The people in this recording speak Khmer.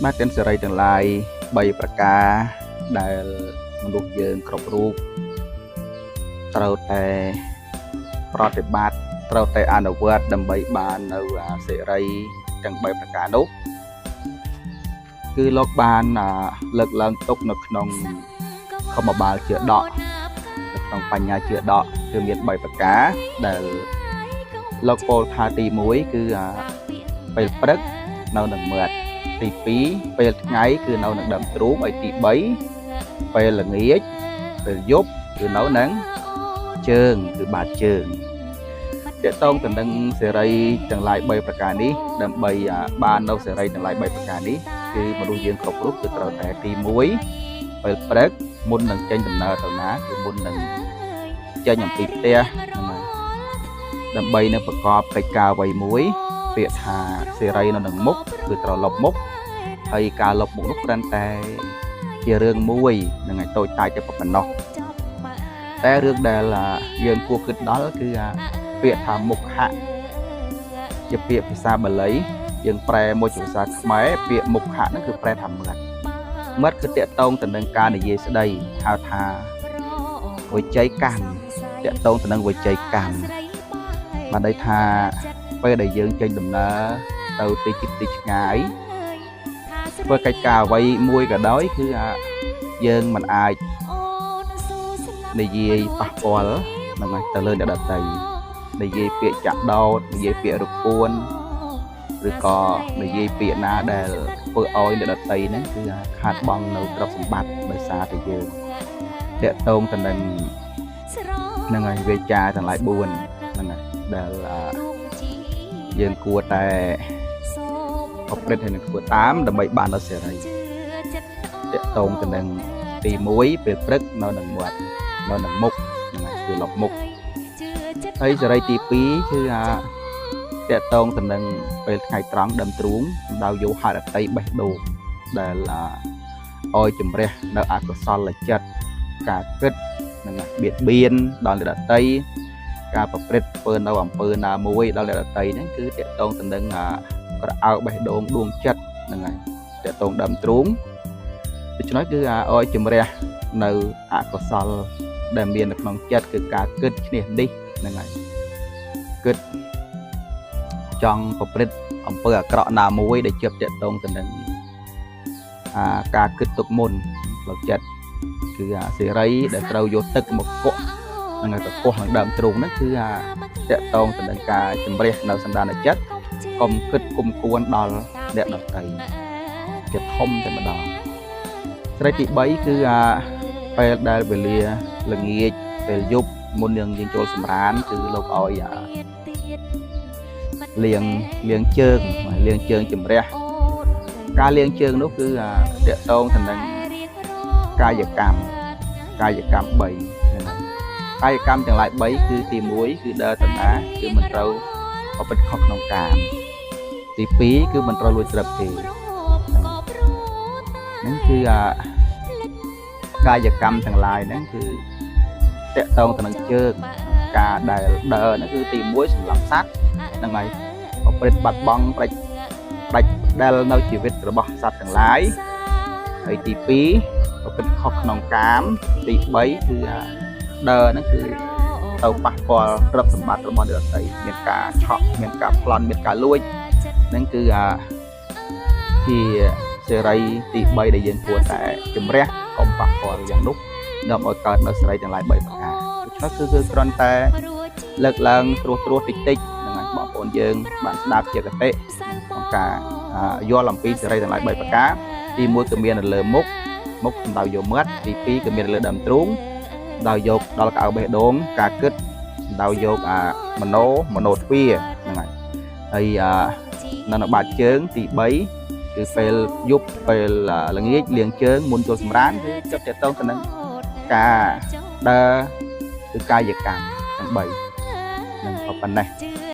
Bác trên sợi từng lại bay bạc cáដែលមនុស្សយើងគ្រប់រូបត្រូវតែប្រតិបត្តិត្រូវតែអនុវត្តដើម្បីបាននៅសេរីទាំង3ប្រការនោះគឺលោកបានលើកឡើងទុកនៅក្នុងខមបាលជាដកនៅក្នុងបញ្ញាជាដកគឺមាន3ប្រការដែលលោកពោលថាទី1គឺពេលព្រឹកនៅនឹងមាត់ទី2ពេលថ្ងៃគឺនៅនឹងដើមទ្រូងហើយទី3ពេលល្ងាចពេលយប់គឺនៅនឹងជើងគឺបាតជើងតកតងទៅនឹងសេរីទាំងឡាយ3ប្រការនេះដើម្បីបាននៅសេរីទាំងឡាយ3ប្រការនេះគឺមនុស្សយើងគ្រប់រូបគឺត្រូវតែទី1ពេលព្រឹកមុននឹងចេញដំណើរទៅណាគឺមុននឹងចេញអំពីផ្ទះហ្នឹងហើយដើម្បីនឹងប្រកបកិច្ចការអ្វីមួយពាក្យថាសេរីនៅនឹងមុខគឺត្រូវលុបមុខហើយការលុបមុខនោះគ្រាន់តែជារឿងមួយនឹងឲ្យតូចតាចតែប៉ុណ្ណោះតែរឿងដែលយើងគួរគិតដល់គឺពាក្យថាមុខហៈជាពាក្យភាសាបាលីយើងប្រែមកជាភាសាខ្មែរពាក្យមុខហៈហ្នឹងគឺប្រែថាមាត់គឺតកតងទៅនឹងការនិយាយស្ដីហៅថាវិជ័យកម្មតកតងទៅនឹងវិជ័យកម្មបានន័យថាពេលដែលយើងចេញដំណើរទៅទីជិតទីឆ្ងាយធ្វើកិច្ចការអ្វីមួយក៏ដោយគឺយើងមិនអាចនិយាយប៉ះពាល់នឹងទៅលើអ្នកដទៃនិយាយពាក្យចាក់ដោតនិយាយពាក្យរពួនឬក៏និយាយពាក្យណាដែលធ្វើឲ្យអ្នកដទៃហ្នឹងគឺខាតបង់នៅទ្រព្យសម្បត្តិដោយសារតែយើងតកតងទៅនឹងហើយវាចាទាំងឡាយ4ហ្នឹងហើយដែលយើងគួរតែប្រព្រឹត្តហើយនឹងធ្វើតាមដើម្បីបាននូវសេរីតកតងទៅនឹងទី1ពេលព្រឹកនៅនឹងមាត់នៅនឹងមុខហ្នឹងហើយគឺលុបមុខហើយសេរីទី2គឺតកតងទៅនឹងពេលថ្ងៃត្រង់ដើមទ្រូងសម្ដៅយកហេតុអតីបេះដូងដែលឲ្យជំរះនៅអកុសលចិត្តការគិតនិងបៀតបៀនដល់អ្នកដទៃការប្រព្រឹត្តធ្វើនៅអំពើណាមួយដល់អ្នកដទៃហ្នឹងគឺតកតងទៅនឹងក្រអៅបេះដូងដួងចិត្តហ្នឹងហើយតកតងដើមទ្រូងដូច្នេះគឺឲ្យជំរះនៅអកុសលដែលមាននៅក្នុងចិត្តគឺការគិតឈ្នះនេះហ្នឹងហើយគិតចង់ប្រព្រឹត្តអំពើអាក្រក់ណាមួយដែលជាប់តកតងទៅនឹងការគិតទុកមុនផ្លូវចិត្តគឺសេរីដែលត្រូវយកទឹកមកកក់ហ្នឹងហើយកកនឹងដើមទ្រូងហ្នឹងគឺតកតងទៅនឹងការជំរះនៅសន្តានចិត្តកុំគិតគុំគួនដល់អ្នកដទៃជាធំតែម្ដងសេរីទី3គឺពេលដែលវេលាល្ងាចពេលយប់មុននឹងយើងចូលសម្រានគឺលោកឲ្យលាងជើងជំរះការលាងជើងនោះគឺតកតងទៅនឹងកាយកម្ម3កាយកម្មទាំងឡាយ3គឺទី1គឺដើរតាណាគឺមិនត្រូវប្រព្រឹត្តខុសក្នុងកាមទី2គឺមិនត្រូវលួចទ្រព្យទេហ្នឹងគឺកាយកម្មទាំងឡាយហ្នឹងគឺតកតងទៅនឹងជើងការដែលដើរហ្នឹងគឺទី1សម្រាប់សត្វហ្នឹងហើយប្រព្រឹត្តបាត់បង់ផ្ដាច់ដែលនៅជីវិតរបស់សត្វទាំងឡាយហើយទី2ប្រព្រឹត្តខុសក្នុងកាមទី3គឺដើរហ្នឹងគឺទៅប៉ះពាល់ទ្រព្យសម្បត្តិរបស់អ្នកដទៃមានការឆក់មានការប្លន់មានការលួចហ្នឹងគឺជាសេរីទី3ដែលយើងគួរតែជំរះកុំប៉ះពាល់យ៉ាងនោះនាំឲ្យកើតនៅសេរីទាំងឡាយ3ប្រការដូច្នេះគឺគ្រាន់តែលើកឡើងត្រួសតិចហ្នឹងហើយបងប្អូនយើងបានស្ដាប់ជាកតិក្នុងការយល់អំពីសេរីទាំងឡាយ3ប្រការទី1គឺមាននៅលើមុខសំដៅយកមាត់ទី2គឺមាននៅលើដើមទ្រូងសំដៅយកដល់កៅបេះដូងការគិតសំដៅយកមโนទ្វាហ្នឹងហើយនៅបាតជើងទី3គឺពេលយប់ពេលល្ងាចលាងជើងមុនចូលសម្រានគឺចាប់តកតងទៅនឹងការដើរគឺកាយកម្មទាំង3នឹងប៉ុណ្ណេះ